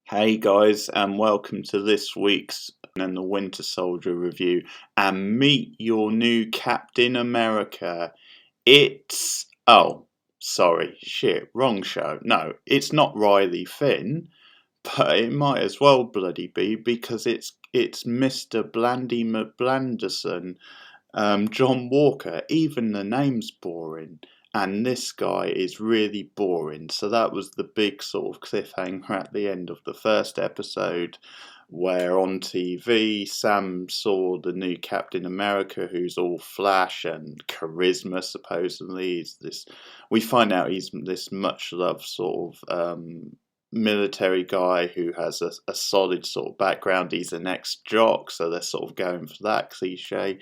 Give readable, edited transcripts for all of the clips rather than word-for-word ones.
Hey guys, and welcome to this week's and the Winter Soldier review. And meet your new Captain America. Wrong show. No, it's not Riley Finn, but it might as well bloody be because it's Mr. Blandy McBlanderson, John Walker. Even the name's boring. And this guy is really boring. So that was the big sort of cliffhanger at the end of the first episode, where on TV Sam saw the new Captain America, who's all flash and charisma. Supposedly, we find out he's this much loved sort of military guy who has a solid sort of background. He's an ex-jock, so they're sort of going for that cliche.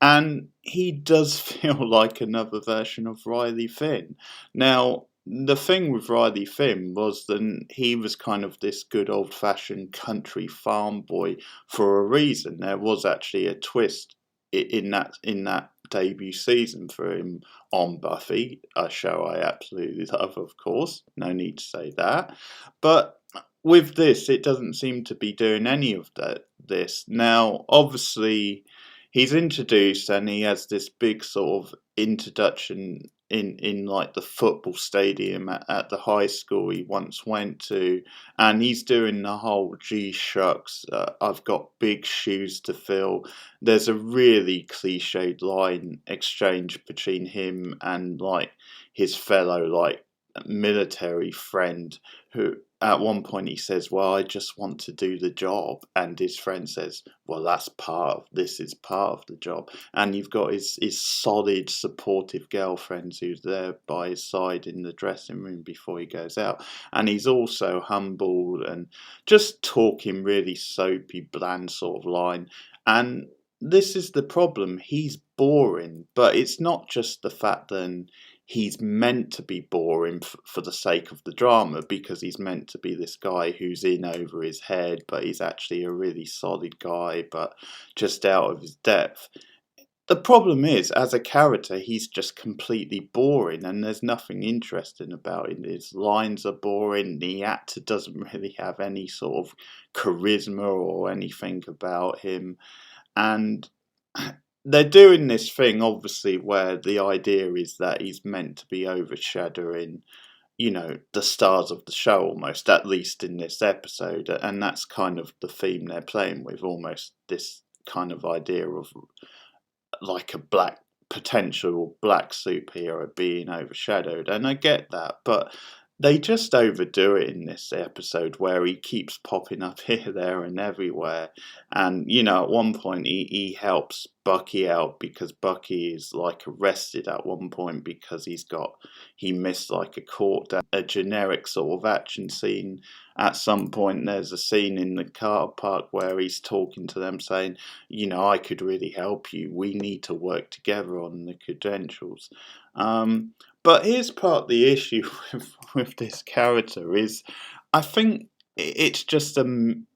And he does feel like another version of Riley Finn. Now, the thing with Riley Finn was that he was kind of this good old-fashioned country farm boy for a reason. There was actually a twist in that debut season for him on Buffy, a show I absolutely love, of course. No need to say that. But with this, it doesn't seem to be doing any of this. Now, obviously, he's introduced and he has this big sort of introduction in like the football stadium at the high school he once went to, and he's doing the whole gee shucks, I've got big shoes to fill. There's a really cliched line exchange between him and like his fellow like military friend, who at one point he says, well, I just want to do the job, and his friend says, well, this is part of the job. And you've got his solid supportive girlfriend who's there by his side in the dressing room before he goes out, and he's also humbled and just talking really soapy bland sort of line. And this is the problem, he's boring, but it's not just the fact that he's meant to be boring for the sake of the drama, because he's meant to be this guy who's in over his head, but he's actually a really solid guy, but just out of his depth. The problem is, as a character, he's just completely boring, and there's nothing interesting about him. His lines are boring, the actor doesn't really have any sort of charisma or anything about him, and they're doing this thing, obviously, where the idea is that he's meant to be overshadowing, the stars of the show almost, at least in this episode. And that's kind of the theme they're playing with, almost this kind of idea of like a potential black superhero being overshadowed. And I get that, but they just overdo it in this episode where he keeps popping up here, there, and everywhere. And, at one point he helps Bucky out because Bucky is like arrested at one point because he missed like a generic sort of action scene. At some point there's a scene in the car park where he's talking to them saying, I could really help you. We need to work together on the credentials. But here's part of the issue with this character is, I think it's just an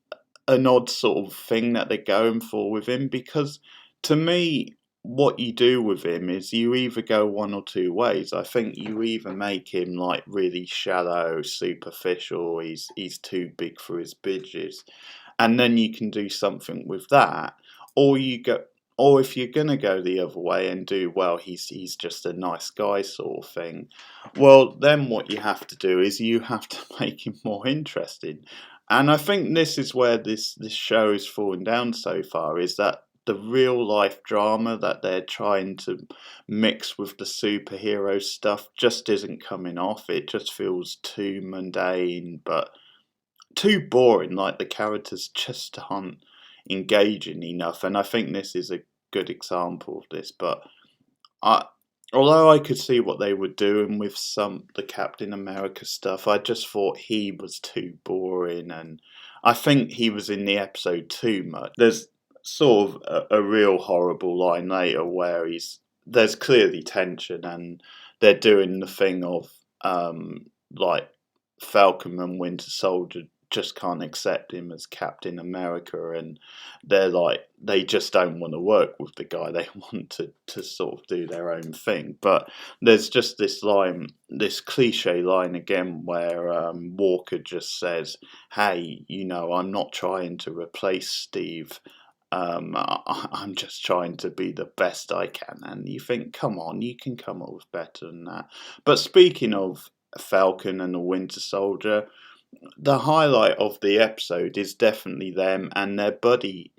odd sort of thing that they're going for with him, because to me, what you do with him is you either go one or two ways. I think you either make him like really shallow, superficial, he's too big for his britches, and then you can do something with that, or if you're gonna go the other way and do, well, he's just a nice guy sort of thing, well, then what you have to do is you have to make him more interesting. And I think this is where this show is falling down so far, is that the real life drama that they're trying to mix with the superhero stuff just isn't coming off. It just feels too mundane, but too boring. Like the characters just aren't engaging enough, and I think this is a good example of this. But although I could see what they were doing with the Captain America stuff, I just thought he was too boring, and I think he was in the episode too much. There's sort of a real horrible line later where there's clearly tension, and they're doing the thing of like Falcon and Winter Soldier just can't accept him as Captain America, and they just don't want to work with the guy. They want to sort of do their own thing. But there's just this line, this cliche line again, where Walker just says, "Hey, I'm not trying to replace Steve. I'm just trying to be the best I can." And you think, come on, you can come up with better than that. But speaking of Falcon and the Winter Soldier, the highlight of the episode is definitely them and their buddy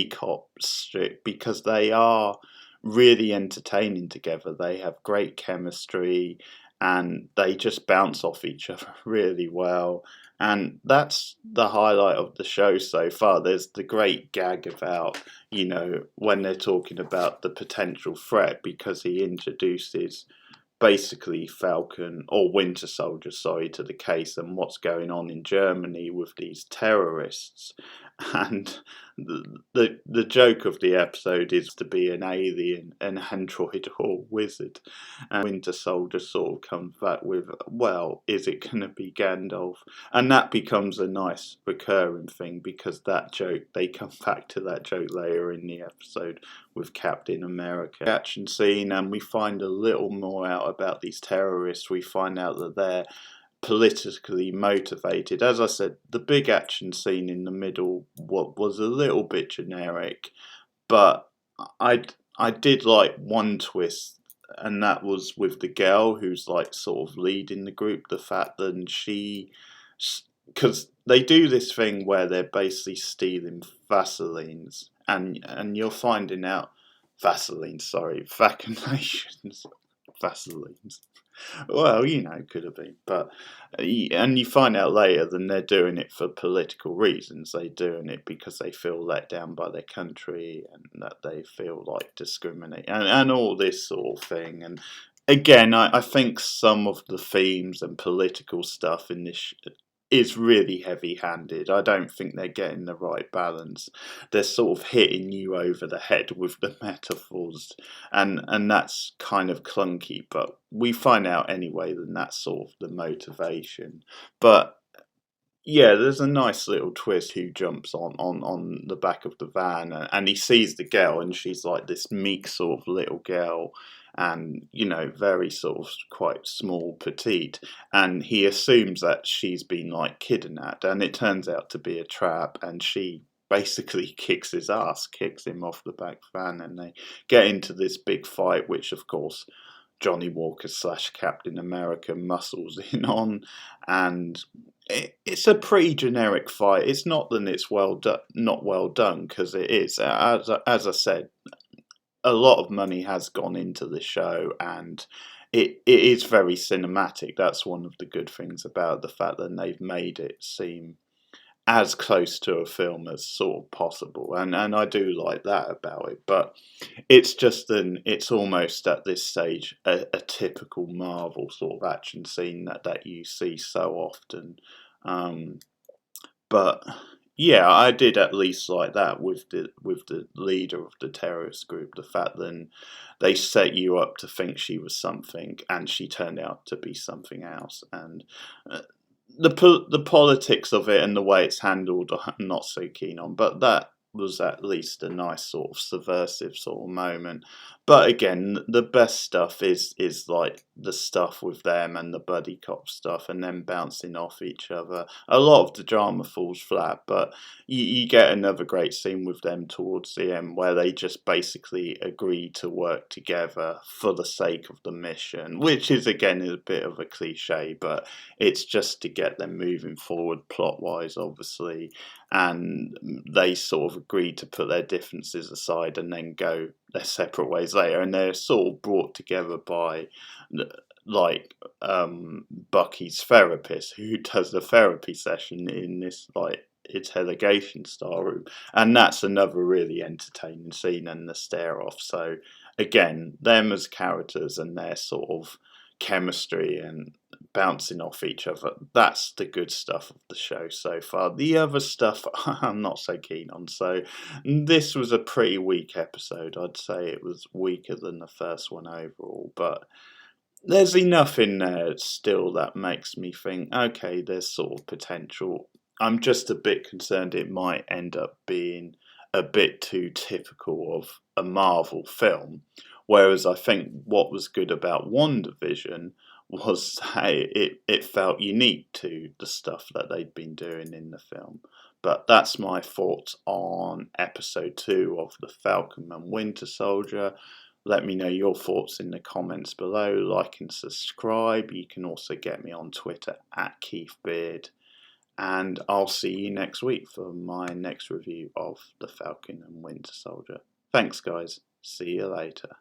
cop strip, because they are really entertaining together. They have great chemistry and they just bounce off each other really well. And that's the highlight of the show so far. There's the great gag about, when they're talking about the potential threat, because he introduces basically Falcon or Winter Soldier, sorry, to the case and what's going on in Germany with these terrorists. And the joke of the episode is to be an alien, an android, or wizard. And Winter Soldier sort of comes back with, well, is it going to be Gandalf? And that becomes a nice recurring thing, because that joke, they come back to that joke later in the episode with Captain America. Action scene, and we find a little more out about these terrorists. We find out that they're politically motivated. As I said, the big action scene in the middle was a little bit generic, but I did like one twist, and that was with the girl who's like sort of leading the group. The fact that because they do this thing where they're basically stealing Vaselines, and you're finding out vaccinations, Vaselines. Well, could have been, but and you find out later that they're doing it for political reasons. They're doing it because they feel let down by their country and that they feel like discriminated and all this sort of thing. And again, I think some of the themes and political stuff in this is really heavy-handed. I don't think they're getting the right balance. They're sort of hitting you over the head with the metaphors, and that's kind of clunky, but we find out anyway that that's sort of the motivation. But yeah, there's a nice little twist. Who jumps on the back of the van, and he sees the girl, and she's like this meek sort of little girl, and very sort of quite small, petite, and he assumes that she's been like kidnapped, and it turns out to be a trap, and she basically kicks his ass, kicks him off the back van, and they get into this big fight, which of course Johnny Walker / Captain America muscles in on, and it's a pretty generic fight. It's not that it's not well done, because it is. As I said, a lot of money has gone into the show, and it is very cinematic. That's one of the good things about the fact that they've made it seem as close to a film as sort of possible, and I do like that about it. But it's just it's almost at this stage a typical Marvel sort of action scene that you see so often. But yeah, I did at least like that with the leader of the terrorist group. The fact that they set you up to think she was something, and she turned out to be something else. And the politics of it and the way it's handled, I'm not so keen on. But that was at least a nice sort of subversive sort of moment. But again, the best stuff is like the stuff with them and the buddy cop stuff, and them bouncing off each other. A lot of the drama falls flat, but you get another great scene with them towards the end, where they just basically agree to work together for the sake of the mission, which is again a bit of a cliche, but it's just to get them moving forward plot wise, obviously. And they sort of agree to put their differences aside and then go their separate ways later, and they're sort of brought together by like Bucky's therapist, who does the therapy session in this like interrogation star room, and that's another really entertaining scene, and the stare off. So again, them as characters and their sort of chemistry and bouncing off each other, that's the good stuff of the show so far. The other stuff I'm not so keen on. So this was a pretty weak episode. I'd say it was weaker than the first one overall, but there's enough in there still that makes me think, okay, there's sort of potential. I'm just a bit concerned it might end up being a bit too typical of a Marvel film. Whereas I think what was good about WandaVision was hey, it felt unique to the stuff that they'd been doing in the film. But that's my thoughts on episode 2 of The Falcon and Winter Soldier. Let me know your thoughts in the comments below. Like and subscribe. You can also get me on Twitter at KeithBeard. And I'll see you next week for my next review of The Falcon and Winter Soldier. Thanks, guys. See you later.